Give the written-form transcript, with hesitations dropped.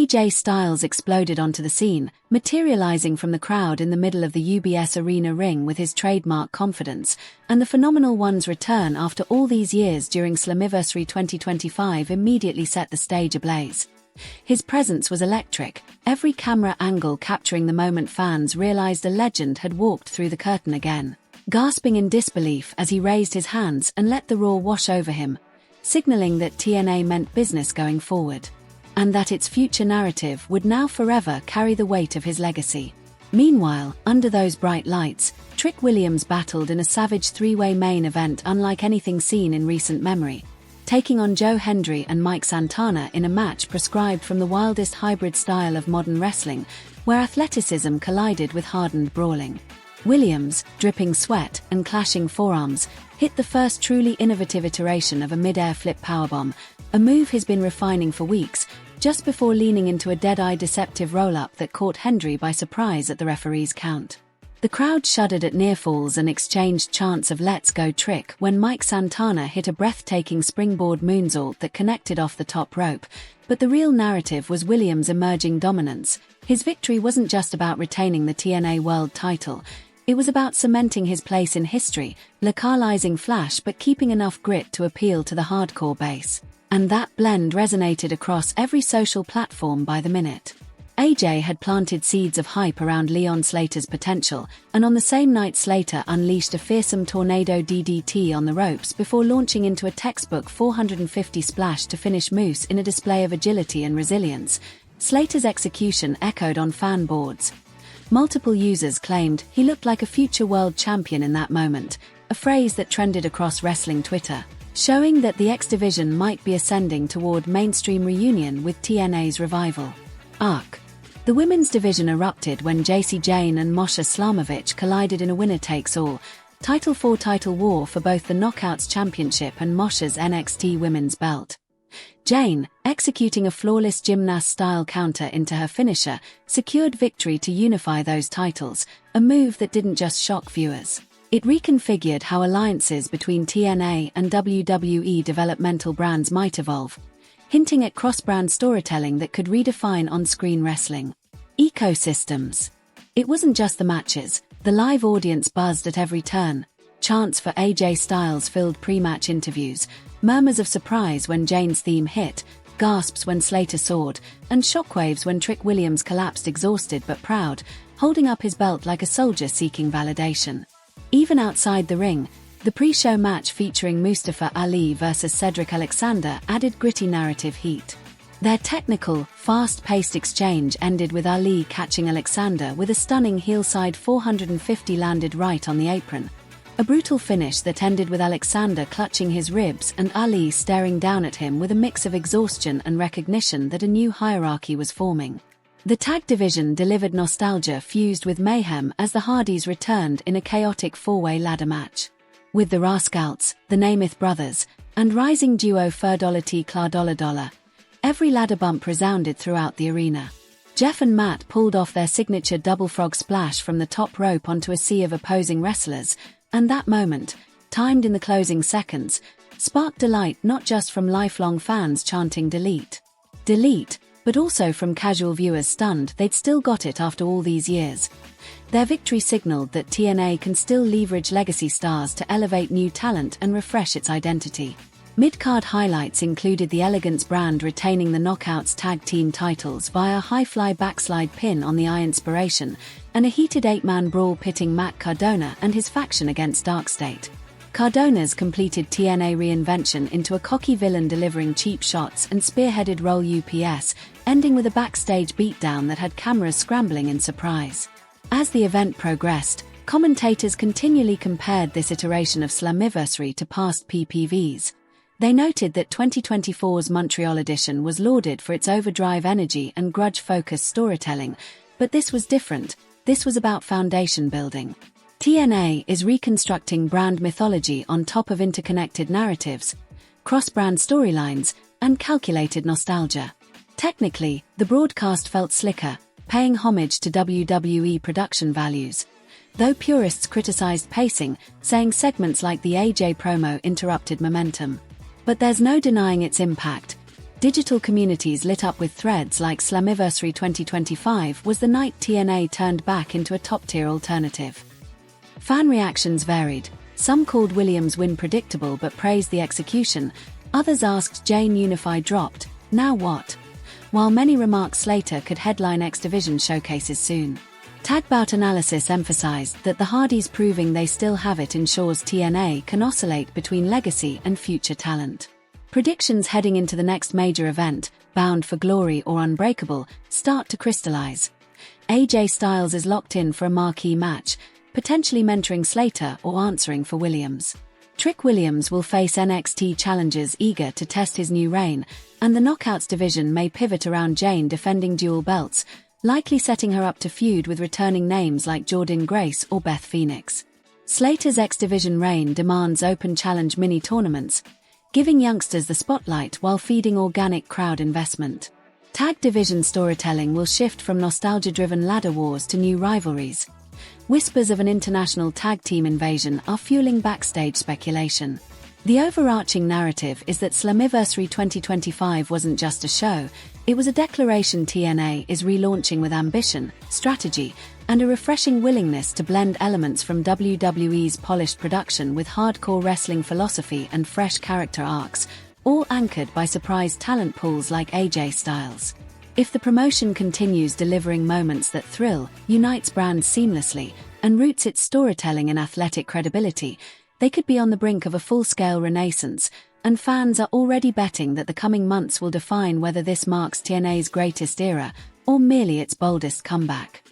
AJ Styles exploded onto the scene, materializing from the crowd in the middle of the UBS Arena ring with his trademark confidence, and the Phenomenal One's return after all these years during Slammiversary 2025 immediately set the stage ablaze. His presence was electric, every camera angle capturing the moment fans realized a legend had walked through the curtain again. Gasping in disbelief as he raised his hands and let the roar wash over him, signaling that TNA meant business going forward, and that its future narrative would now forever carry the weight of his legacy. Meanwhile, under those bright lights, Trick Williams battled in a savage three-way main event unlike anything seen in recent memory, taking on Joe Hendry and Mike Santana in a match prescribed from the wildest hybrid style of modern wrestling, where athleticism collided with hardened brawling. Williams, dripping sweat and clashing forearms, hit the first truly innovative iteration of a mid-air flip powerbomb, a move he's been refining for weeks, just before leaning into a dead-eye deceptive roll-up that caught Hendry by surprise at the referee's count. The crowd shuddered at near falls and exchanged chants of "Let's go Trick" when Mike Santana hit a breathtaking springboard moonsault that connected off the top rope, but the real narrative was Williams' emerging dominance. His victory wasn't just about retaining the TNA World title, it was about cementing his place in history, localizing flash but keeping enough grit to appeal to the hardcore base. And that blend resonated across every social platform by the minute. AJ had planted seeds of hype around Leon Slater's potential, and on the same night Slater unleashed a fearsome tornado DDT on the ropes before launching into a textbook 450 splash to finish Moose in a display of agility and resilience. Slater's execution echoed on fan boards. Multiple users claimed he looked like a future world champion in that moment, a phrase that trended across wrestling Twitter, showing that the X-Division might be ascending toward mainstream reunion with TNA's revival arc. The women's division erupted when Jacy Jayne and Masha Slamovich collided in a winner-takes-all, Title 4 title war for both the Knockouts Championship and Masha's NXT Women's belt. Jayne, executing a flawless gymnast-style counter into her finisher, secured victory to unify those titles, a move that didn't just shock viewers. It reconfigured how alliances between TNA and WWE developmental brands might evolve, hinting at cross-brand storytelling that could redefine on-screen wrestling ecosystems. It wasn't just the matches, the live audience buzzed at every turn. Chants for AJ Styles filled pre-match interviews, murmurs of surprise when Jayne's theme hit, gasps when Slater soared, and shockwaves when Trick Williams collapsed exhausted but proud, holding up his belt like a soldier seeking validation. Even outside the ring, the pre-show match featuring Mustafa Ali vs Cedric Alexander added gritty narrative heat. Their technical, fast-paced exchange ended with Ali catching Alexander with a stunning heel-side 450 landed right on the apron. A brutal finish that ended with Alexander clutching his ribs and Ali staring down at him with a mix of exhaustion and recognition that a new hierarchy was forming. The tag division delivered nostalgia fused with mayhem as the Hardys returned in a chaotic four-way ladder match. With the Rascals, the Namath brothers, and rising duo Ferdollar T Dollar, every ladder bump resounded throughout the arena. Jeff and Matt pulled off their signature double frog splash from the top rope onto a sea of opposing wrestlers, and that moment, timed in the closing seconds, sparked delight not just from lifelong fans chanting "Delete, delete," but also from casual viewers stunned they'd still got it after all these years. Their victory signaled that TNA can still leverage legacy stars to elevate new talent and refresh its identity. Midcard highlights included the Elegance brand retaining the Knockouts tag team titles via a high-fly backslide pin on the Eye Inspiration, and a heated 8-man brawl pitting Matt Cardona and his faction against Darkstate. Cardona's completed TNA reinvention into a cocky villain delivering cheap shots and spearheaded roll UPS, ending with a backstage beatdown that had cameras scrambling in surprise. As the event progressed, commentators continually compared this iteration of Slammiversary to past PPVs. They noted that 2024's Montreal edition was lauded for its overdrive energy and grudge-focused storytelling, but this was different. This was about foundation building. TNA is reconstructing brand mythology on top of interconnected narratives, cross-brand storylines, and calculated nostalgia. Technically, the broadcast felt slicker, paying homage to WWE production values, though purists criticized pacing, saying segments like the AJ promo interrupted momentum. But there's no denying its impact. Digital communities lit up with threads like Slammiversary 2025 was the night TNA turned back into a top-tier alternative. Fan reactions varied. Some called Williams' win predictable but praised the execution. Others asked Jayne unified dropped, now what? While many remarked Slater could headline X-Division showcases soon. Tag bout analysis emphasized that the Hardys proving they still have it ensures TNA can oscillate between legacy and future talent. Predictions heading into the next major event, Bound for Glory or Unbreakable, start to crystallize. AJ Styles is locked in for a marquee match, potentially mentoring Slater or answering for Williams. Trick Williams will face NXT challengers eager to test his new reign, and the Knockouts division may pivot around Jayne defending dual belts, likely setting her up to feud with returning names like Jordynne Grace or Beth Phoenix. Slater's X-Division reign demands open challenge mini-tournaments, giving youngsters the spotlight while feeding organic crowd investment. Tag division storytelling will shift from nostalgia-driven ladder wars to new rivalries. Whispers of an international tag team invasion are fueling backstage speculation. The overarching narrative is that Slammiversary 2025 wasn't just a show, it was a declaration TNA is relaunching with ambition, strategy, and a refreshing willingness to blend elements from WWE's polished production with hardcore wrestling philosophy and fresh character arcs, all anchored by surprise talent pools like AJ Styles. If the promotion continues delivering moments that thrill, unites brands seamlessly, and roots its storytelling in athletic credibility, they could be on the brink of a full-scale renaissance, and fans are already betting that the coming months will define whether this marks TNA's greatest era, or merely its boldest comeback.